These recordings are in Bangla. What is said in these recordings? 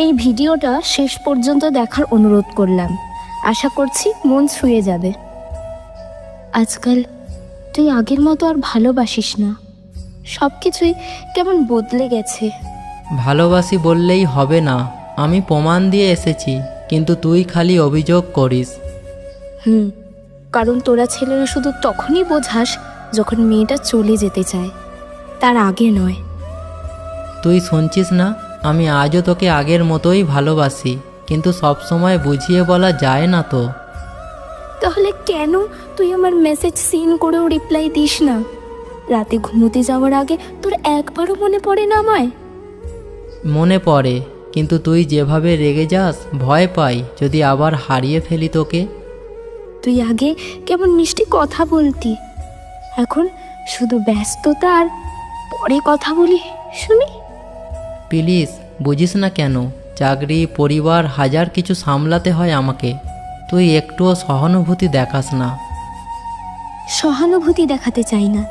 এই ভিডিওটা শেষ পর্যন্ত দেখার অনুরোধ করলাম। আশা করছি মন ছুঁয়ে যাবে। আজকাল তুই আগের মতো আর ভালোবাসিস না, সব কিছুই কেমন বদলে গেছে। ভালোবাসি বললেই হবে না, আমি প্রমাণ দিয়ে এসেছি, কিন্তু তুই খালি অভিযোগ করিস। কারণ তোরা ছেলেরা শুধু তখনই বোঝাস যখন মেয়েটা চলে যেতে চায়, তার আগে নয়। তুই শুনছিস না, আমি আজও তোকে আগের মতোই ভালোবাসি, কিন্তু সব সময় বুঝিয়ে বলা যায় না তো। তাহলে কেন তুই আমার মেসেজ সিন করেও রিপ্লাই দিস না? রাতে ঘুমোতে যাওয়ার আগে তোর একবারও মনে পড়ে না আমায়? মনে পড়ে, কিন্তু তুই যেভাবে রেগে যাস, ভয় পাই যদি আবার হারিয়ে ফেলি তোকে। তুই আগে কেমন মিষ্টি কথা বলতি, এখন শুধু ব্যস্ততা আর পরে কথা বলি শুনি। প্লিজ, বুঝিস না কেন? চাকরি, পরিবার, হাজার কিছু সামলাতে হয় আমাকে। তুই একটুও সহানুভূতি দেখাস না। সহানুভূতি দেখাতে চাই না,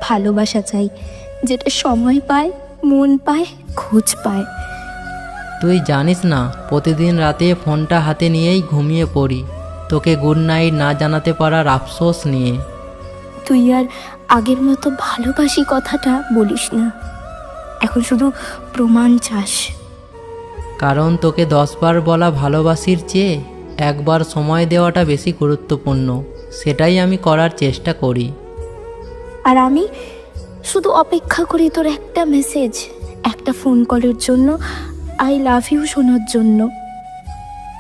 ভালোবাসা চাই, যেটা সময় পায়, মন পায়, খোঁজ পায়। তুই জানিস না, প্রতিদিন রাতে ফোনটা হাতে নিয়েই ঘুমিয়ে পড়ি, তোকে গুড নাইট না জানাতে পারার আফসোস নিয়ে। তুই আর আগের মতো ভালোবাসি কথাটা বলিস না, এখন শুধু প্রমাণ চাস। কারণ তোকে 10 বার বলা ভালোবাসির চেয়ে একবার সময় দেওয়াটা বেশি গুরুত্বপূর্ণ, সেটাই আমি করার চেষ্টা করি। আর আমি শুধু অপেক্ষা করি তোর একটা মেসেজ, একটা ফোন কলের জন্য, আই লাভ ইউ শোনার জন্য।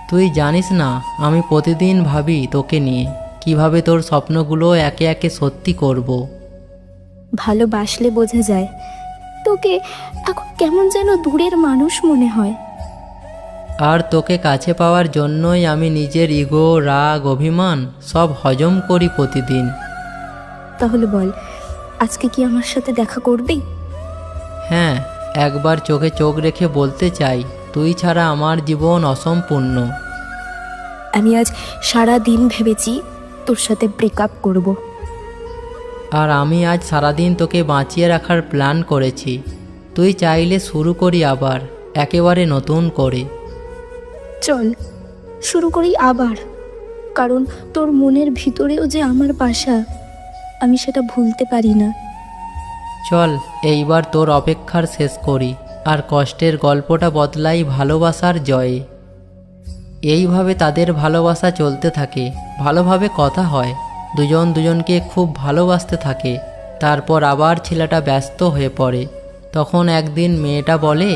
তুই জানিস না, আমি প্রতিদিন ভাবি তোকে নিয়ে, কিভাবে তোর স্বপ্নগুলো একে একে সত্যি করব। ভালোবাসলে বোঝা যায়, তোকে এখন কেমন যেন দূরের মানুষ মনে হয়। আর তোকে কাছে পাওয়ার জন্যই আমি নিজের ইগো, রাগ, অভিমান সব হজম করি প্রতিদিন। তাহলে বল, আজকে কি আমার সাথে দেখা করবি? হ্যাঁ, একবার চোখে চোখ রেখে বলতে চাই, তুই ছাড়া আমার জীবন অসম্পূর্ণ। আমি আজ সারা দিন ভেবেছি তোর সাথে ব্রেকআপ করব। আর আমি আজ সারাদিন তোকে বাঁচিয়ে রাখার প্ল্যান করেছি। তুই চাইলে শুরু করি আবার, একেবারে নতুন করে। চল শুরু করি আবার, কারণ তোর মনের ভিতরেও যে আমার বাসা, আমি সেটা ভুলতে পারি না। চল এইবার তোর অপেক্ষার শেষ করি, আর কষ্টের গল্পটা বদলাই ভালোবাসার জয়ে। এইভাবে তাদের ভালোবাসা চলতে থাকে, ভালোভাবে কথা হয়, দুজন দুজনকে খুব ভালোবাসতে থাকে। তারপর আবার ছেলেটা ব্যস্ত হয়ে পড়ে। তখন একদিন মেয়েটা বলে,